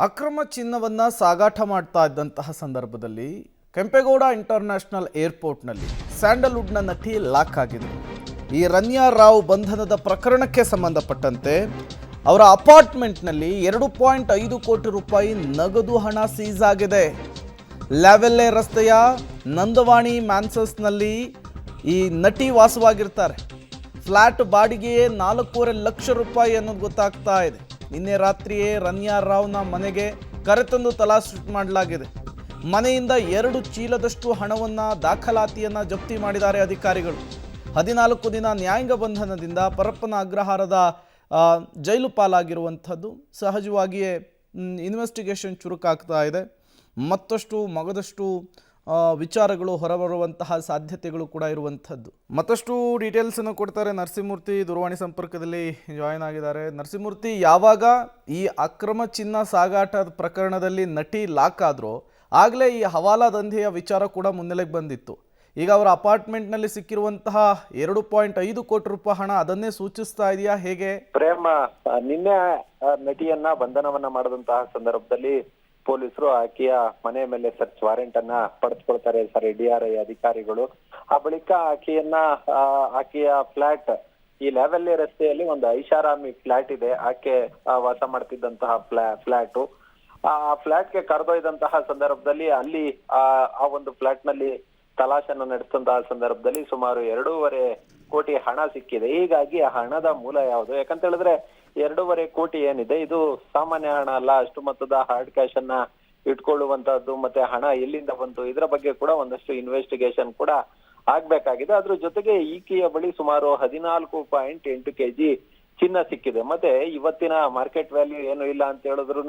ಅಕ್ರಮ ಚಿನ್ನವನ್ನು ಸಾಗಾಟ ಮಾಡ್ತಾ ಇದ್ದಂತಹ ಸಂದರ್ಭದಲ್ಲಿ ಕೆಂಪೇಗೌಡ ಇಂಟರ್ನ್ಯಾಷನಲ್ ಏರ್ಪೋರ್ಟ್ನಲ್ಲಿ ಸ್ಯಾಂಡಲ್ವುಡ್ನ ನಟಿ ಲಾಕ್ ಆಗಿದೆ. ಈ ರನ್ಯಾ ರಾವ್ ಬಂಧನದ ಪ್ರಕರಣಕ್ಕೆ ಸಂಬಂಧಪಟ್ಟಂತೆ ಅವರ ಅಪಾರ್ಟ್ಮೆಂಟ್ನಲ್ಲಿ 2.5 ಕೋಟಿ ರೂಪಾಯಿ ನಗದು ಹಣ ಸೀಸ್ ಆಗಿದೆ. ಲ್ಯಾವೆಲ್ಲೆ ರಸ್ತೆಯ ನಂದವಾಣಿ ಮ್ಯಾನ್ಸಸ್ನಲ್ಲಿ ಈ ನಟಿ ವಾಸವಾಗಿರ್ತಾರೆ. ಫ್ಲಾಟ್ ಬಾಡಿಗೆಯೇ 4.5 ಲಕ್ಷ ರೂಪಾಯಿ ಅನ್ನೋದು ಗೊತ್ತಾಗ್ತಾ ಇದೆ. ನಿನ್ನೆ ರಾತ್ರಿಯೇ ರನ್ಯಾ ರಾವ್ನ ಮನೆಗೆ ಕರೆತಂದು ತಲಾಶ್ ಮಾಡಲಾಗಿದೆ. ಮನೆಯಿಂದ 2 ಚೀಲದಷ್ಟು ಹಣವನ್ನು ದಾಖಲಾತಿಯನ್ನು ಜಪ್ತಿ ಮಾಡಿದ್ದಾರೆ ಅಧಿಕಾರಿಗಳು. 14 ದಿನ ನ್ಯಾಯಾಂಗ ಬಂಧನದಿಂದ ಪರಪ್ಪನ ಅಗ್ರಹಾರದ ಜೈಲು ಪಾಲಾಗಿರುವಂಥದ್ದು. ಸಹಜವಾಗಿಯೇ ಇನ್ವೆಸ್ಟಿಗೇಷನ್ ಚುರುಕಾಗ್ತಾ ಇದೆ. ಮತ್ತಷ್ಟು ಮಗದಷ್ಟು ವಿಚಾರಗಳು ಹೊರಬರುವಂತಹ ಸಾಧ್ಯತೆಗಳು ಕೂಡ ಇರುವಂಥದ್ದು. ಮತ್ತಷ್ಟು ಡೀಟೇಲ್ಸನ್ನು ಕೊಡ್ತಾರೆ ನರಸಿಂಹಮೂರ್ತಿ, ದೂರವಾಣಿ ಸಂಪರ್ಕದಲ್ಲಿ ಜಾಯಿನ್ ಆಗಿದ್ದಾರೆ. ನರಸಿಂಹಮೂರ್ತಿ, ಯಾವಾಗ ಈ ಅಕ್ರಮ ಚಿನ್ನ ಸಾಗಾಟದ ಪ್ರಕರಣದಲ್ಲಿ ನಟಿ ಲಾಕ್ ಆದರೂ ಆಗಲೇ ಈ ಹವಾಲಾ ದಂಧೆಯ ವಿಚಾರ ಕೂಡ ಮುನ್ನೆಲೆಗೆ ಬಂದಿತ್ತು. ಈಗ ಅವರ ಅಪಾರ್ಟ್ಮೆಂಟ್ನಲ್ಲಿ ಸಿಕ್ಕಿರುವಂತಹ 2.5 ಕೋಟಿ ರೂಪಾಯಿ ಹಣ ಅದನ್ನೇ ಸೂಚಿಸ್ತಾ ಇದೆಯಾ, ಹೇಗೆ? ಪ್ರೇಮ, ನಿನ್ನೆ ನಟಿಯನ್ನ ಬಂಧನವನ್ನ ಮಾಡಿದಂತಹ ಸಂದರ್ಭದಲ್ಲಿ ಪೊಲೀಸರು ಆಕೆಯ ಮನೆ ಮೇಲೆ ಸರ್ಚ್ ವಾರೆಂಟ್ ಅನ್ನ ಪಡೆದುಕೊಳ್ತಾರೆ DRI ಅಧಿಕಾರಿಗಳು. ಆ ಬಳಿಕ ಆಕೆಯ ಫ್ಲಾಟ್, ಈ ಲ್ಯಾವೆಲ್ಲೆ ರಸ್ತೆಯಲ್ಲಿ ಒಂದು ಐಷಾರಾಮಿ ಫ್ಲಾಟ್ ಇದೆ, ಆಕೆ ವಾಸ ಮಾಡ್ತಿದ್ದಂತಹ ಫ್ಲಾಟ್. ಆ ಫ್ಲಾಟ್ಗೆ ಕರೆದೊಯ್ದಂತಹ ಸಂದರ್ಭದಲ್ಲಿ ಅಲ್ಲಿ ಆ ಒಂದು ಫ್ಲಾಟ್ ನಲ್ಲಿ ತಲಾಶನ್ನ ನಡೆಸಿದಂತಹ ಸಂದರ್ಭದಲ್ಲಿ ಸುಮಾರು 2.5 ಕೋಟಿ ಹಣ ಸಿಕ್ಕಿದೆ. ಹೀಗಾಗಿ ಆ ಹಣದ ಮೂಲ ಯಾವುದು? ಯಾಕಂತ ಹೇಳಿದ್ರೆ 2.5 ಕೋಟಿ ಏನಿದೆ, ಇದು ಸಾಮಾನ್ಯ ಹಣ ಅಲ್ಲ. ಅಷ್ಟು ಮೊತ್ತದ ಹಾರ್ಡ್ ಕ್ಯಾಶ್ ಅನ್ನ ಇಟ್ಕೊಳ್ಳುವಂತಹದ್ದು, ಮತ್ತೆ ಹಣ ಎಲ್ಲಿಂದ ಬಂತು ಇದರ ಬಗ್ಗೆ ಕೂಡ ಒಂದಷ್ಟು ಇನ್ವೆಸ್ಟಿಗೇಷನ್ ಕೂಡ ಆಗ್ಬೇಕಾಗಿದೆ. ಅದ್ರ ಜೊತೆಗೆ ಈಕೆಯ ಬಳಿ ಸುಮಾರು 14.8 kg ಚಿನ್ನ ಸಿಕ್ಕಿದೆ. ಮತ್ತೆ ಇವತ್ತಿನ ಮಾರ್ಕೆಟ್ ವ್ಯಾಲ್ಯೂ ಏನು ಇಲ್ಲ ಅಂತ ಹೇಳಿದ್ರು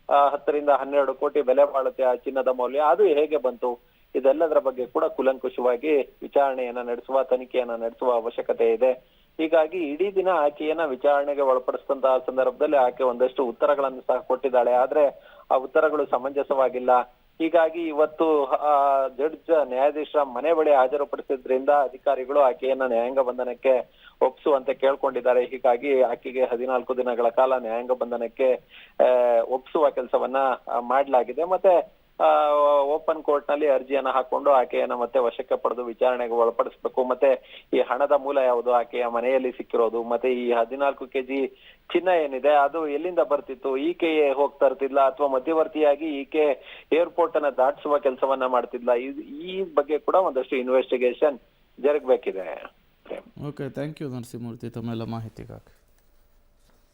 10 ರಿಂದ 12 ಕೋಟಿ ಬೆಲೆ ಬಾಳುತ್ತೆ ಆ ಚಿನ್ನದ ಮೌಲ್ಯ. ಅದು ಹೇಗೆ ಬಂತು? ಇದೆಲ್ಲದರ ಬಗ್ಗೆ ಕೂಡ ಕೂಲಂಕುಷವಾಗಿ ವಿಚಾರಣೆಯನ್ನ ನಡೆಸುವ, ತನಿಖೆಯನ್ನ ನಡೆಸುವ ಅವಶ್ಯಕತೆ ಇದೆ. ಹೀಗಾಗಿ ಇಡೀ ದಿನ ಆಕೆಯನ್ನ ವಿಚಾರಣೆಗೆ ಒಳಪಡಿಸಿದಂತಹ ಸಂದರ್ಭದಲ್ಲಿ ಆಕೆ ಒಂದಷ್ಟು ಉತ್ತರಗಳನ್ನು ಸಹ ಕೊಟ್ಟಿದ್ದಾಳೆ. ಆದ್ರೆ ಆ ಉತ್ತರಗಳು ಸಮಂಜಸವಾಗಿಲ್ಲ. ಹೀಗಾಗಿ ಇವತ್ತು ಜಡ್ಜ್ ನ್ಯಾಯಾಧೀಶರ ಮನೆ ಬಳಿ ಹಾಜರುಪಡಿಸಿದ್ರಿಂದ ಅಧಿಕಾರಿಗಳು ಆಕೆಯನ್ನ ನ್ಯಾಯಾಂಗ ಬಂಧನಕ್ಕೆ ಒಪ್ಪಿಸುವಂತೆ ಕೇಳ್ಕೊಂಡಿದ್ದಾರೆ. ಹೀಗಾಗಿ ಆಕೆಗೆ 14 ದಿನಗಳ ಕಾಲ ನ್ಯಾಯಾಂಗ ಬಂಧನಕ್ಕೆ ಒಪ್ಪಿಸುವ ಕೆಲಸವನ್ನ ಮಾಡಲಾಗಿದೆ. ಮತ್ತೆ ಓಪನ್ ಕೋರ್ಟ್ ನಲ್ಲಿ ಅರ್ಜಿಯನ್ನ ಹಾಕೊಂಡು ಆಕೆಯನ್ನ ಮತ್ತೆ ವಶಕ್ಕೆ ಪಡೆದು ವಿಚಾರಣೆಗೆ ಒಳಪಡಿಸಬೇಕು. ಮತ್ತೆ ಈ ಹಣದ ಮೂಲ ಯಾವುದು, ಆಕೆಯ ಮನೆಯಲ್ಲಿ ಸಿಕ್ಕಿರೋದು, ಮತ್ತೆ ಈ 14 kg ಚಿನ್ನ ಏನಿದೆ ಅದು ಎಲ್ಲಿಂದ ಬರ್ತಿತ್ತು, ಈಕೆಯೇ ಹೋಗ್ತಾ ಇರ್ತಿದ್ಲ ಅಥವಾ ಮಧ್ಯವರ್ತಿಯಾಗಿ ಈಕೆ ಏರ್ಪೋರ್ಟ್ ಅನ್ನ ದಾಟಿಸುವ ಕೆಲಸವನ್ನ ಮಾಡ್ತಿದ್ಲ? ಈ ಬಗ್ಗೆ ಕೂಡ ಒಂದಷ್ಟು ಇನ್ವೆಸ್ಟಿಗೇಷನ್ ಜರುಗಬೇಕಿದೆ. ಓಕೆ, ಥ್ಯಾಂಕ್ ಯು ನರಸಿಂಹಮೂರ್ತಿ ತಮ್ಮೆಲ್ಲ ಮಾಹಿತಿಗಾಗಿ.